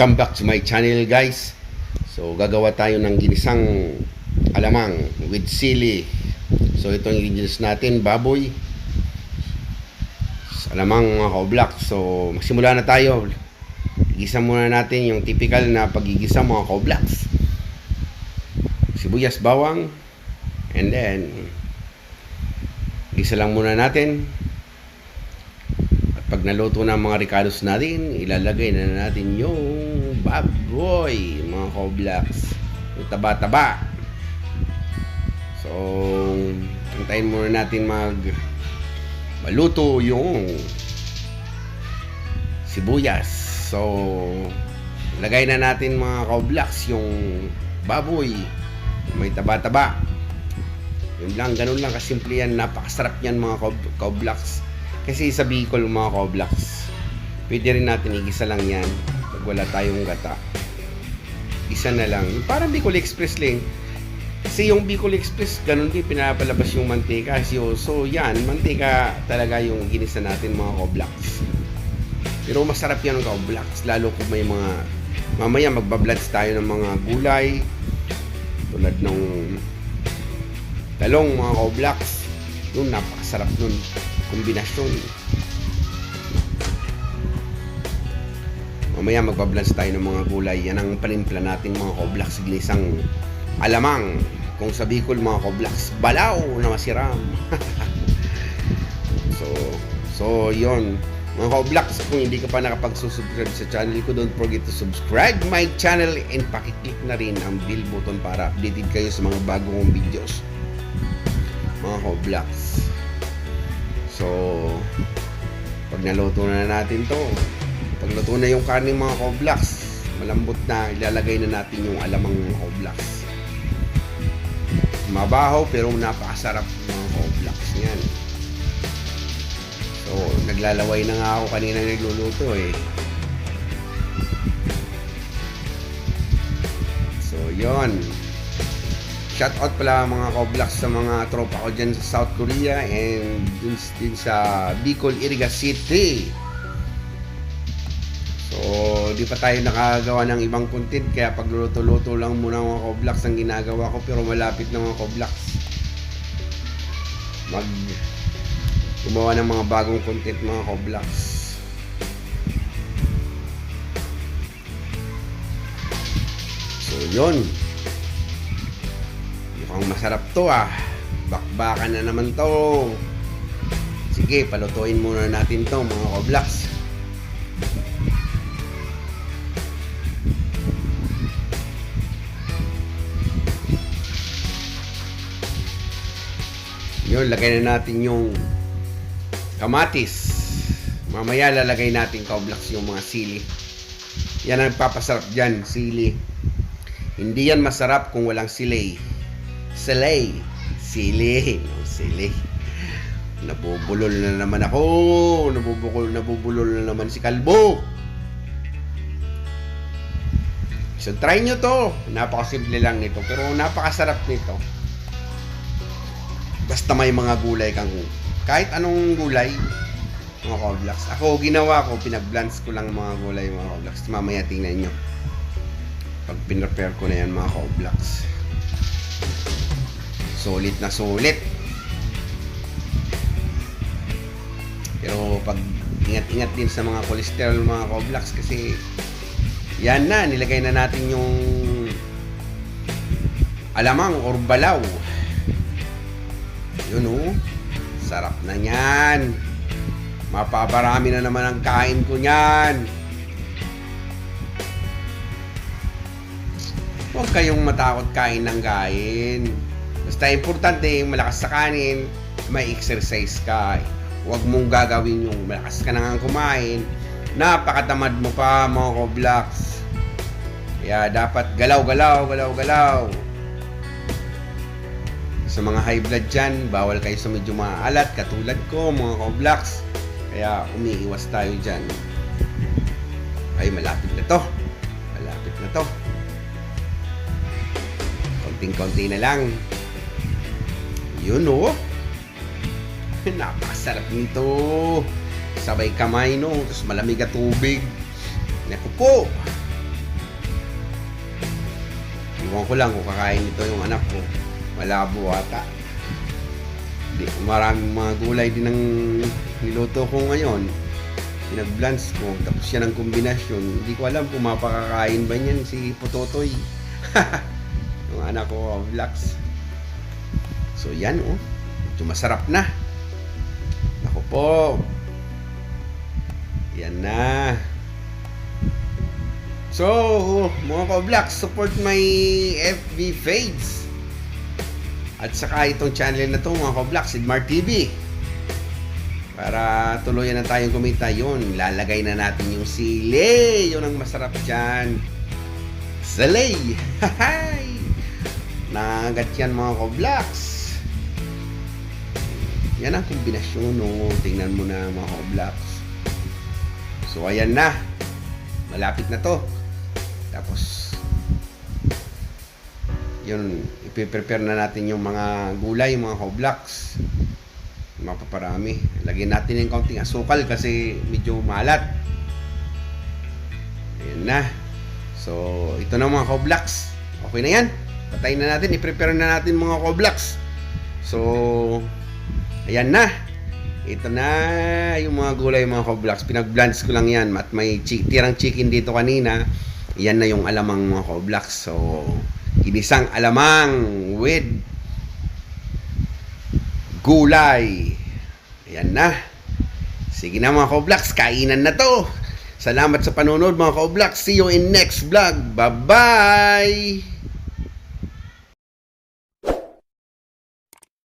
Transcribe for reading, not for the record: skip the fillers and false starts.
Welcome back to my channel, guys. So gagawa tayo ng ginisang alamang with sili. So itong ingredients natin, baboy, alamang mga ka-oblak. So magsimula na tayo. Igisa muna natin yung typical na pagigisa mga ka-oblaks. Sibuyas, bawang, and then igisa lang muna natin. Pag naluto na ang mga ricados natin, ilalagay na natin yung baboy, mga ka-oblaks. Yung taba-taba. So, antayin muna natin maluto yung sibuyas. So, lagay na natin mga ka-oblaks yung baboy. May taba-taba. Yun lang, ganun lang kasimple yan. Napakasarap yan mga ka-oblaks. Kasi sa Bicol mga ka-oblaks, pwede rin natin igisa lang yan pag wala tayong gata. Isa na lang. Parang Bicol Express lang. Kasi yung Bicol Express, ganun din pinapalabas yung mantika. So yan, mantika talaga yung ginisa natin mga ka-oblaks. Pero masarap yan ng ka-oblaks. Lalo kung may mga, mamaya magbablads tayo ng mga gulay. Tulad ng talong mga ka-oblaks. Yun, napakasarap nun. Kombinasyon. Mamaya magbablans tayo ng mga gulay. Yan ang panimpla natin mga ka-oblaks. Ginisang alamang. Kung sa Bicol mga ka-oblaks, balaw na masiram. So yon mga ka-oblaks, kung hindi ka pa nakapag-subscribe sa channel ko, don't forget to subscribe my channel and pakiclick na rin ang bell button para updated kayo sa mga bagong videos mga ka-oblaks. So, pag naluto na natin to, pag luto na yung karne mga ka-oblaks, malambot na, ilalagay na natin yung alamang mga ka-oblaks. Mabaho pero napakasarap mga ka-oblaks yan. So, naglalaway na nga ako kanina nagluluto eh. So, yon. Shout out pala mga ka-oblaks sa mga tropa ko dyan sa South Korea and din sa Bicol, Iriga City. So, di pa tayo nakagawa ng ibang content kaya pagluluto-luto lang muna mga ka-oblaks ang ginagawa ko, pero malapit na mga ka-oblaks gumawa ng mga bagong content mga ka-oblaks. So, yun. Mukhang masarap to ah. Bakbakan na naman to. Sige, palutuin muna natin to mga ka-oblaks. Yun, lagay na natin yung kamatis. Mamaya lalagay natin ka-oblaks yung mga sili. Yan ang nagpapasarap dyan, sili. Hindi yan masarap kung walang sili. Sili. Nabubulol na naman ako. Nabubulol na naman si Kalbo. So try nyo to. Napakasimple lang nito, pero napakasarap nito. Basta may mga gulay kang, kahit anong gulay mga ka-oblaks. Ako ginawa ko, pinag-blends ko lang mga gulay mga ka-oblaks. Mamaya tingnan nyo pag pinrepare ko na yan mga ka-oblaks. Sulit na sulit. Pero pag ingat-ingat din sa mga cholesterol mga ka-oblaks, kasi yan na, nilagay na natin yung alamang or balaw. Yun oh, sarap na yan. Mapaparami na naman ang kain ko nyan. Huwag kayong matakot kain ng kain. Basta importante, malakas sa kanin, may exercise ka. Huwag mong gagawin yung malakas ka na nga kumain, napakatamad mo pa mga ka-oblaks. Kaya dapat galaw-galaw. Sa mga high blood dyan, bawal kayo sa medyo maalat katulad ko mga ka-oblaks. Kaya umiiwas tayo dyan. Ay, malapit na to. Konting-konti na lang. Yun oh. Napakasarap nito. Sabay kamay no, tapos malamig at tubig. Naku po. Ewan ko lang kung kakain ito yung anak ko. Malabo ata. Hindi, maraming mga gulay din ang niluto ko ngayon. Pinag-blends ko, tapos yan ang kombinasyon. Hindi ko alam kung mapakakain ba niyan si Pototoy. Yung anak ko, Vlogs. So yan oh, medyo masarap na. Ako po. Yan na. So, mga ka-vlogs, support my FB page. At saka itong channel na to, mga ka-vlogs, Sidmar TV. Para tuluyan na tayong kumita yun. Lalagay na natin yung sili. Yun ang masarap dyan. Sili. Hahay! Nangagat yan, mga ka-vlogs. Yan ang kombinasyon, no? Tingnan mo na, mga ka-vlogs. So, ayan na. Malapit na to. Tapos, yun, ipiprepare na natin yung mga gulay, yung mga ka-vlogs. Mapaparami. Lagyan natin yung kaunting asukal kasi medyo malat. Ayan na. So, ito na mga ka-vlogs. Okay na yan. Patayin na natin. I-prepare na natin mga ka-vlogs. So, ayan na. Ito na yung mga gulay, mga ka-vlogs. Pinag-blends ko lang yan. At may tirang chicken dito kanina. Yan na yung alamang, mga ka-vlogs. So, ginisang alamang with gulay. Ayan na. Sige na, mga ka-vlogs. Kainan na to. Salamat sa panonood, mga ka-vlogs. See you in next vlog. Bye-bye!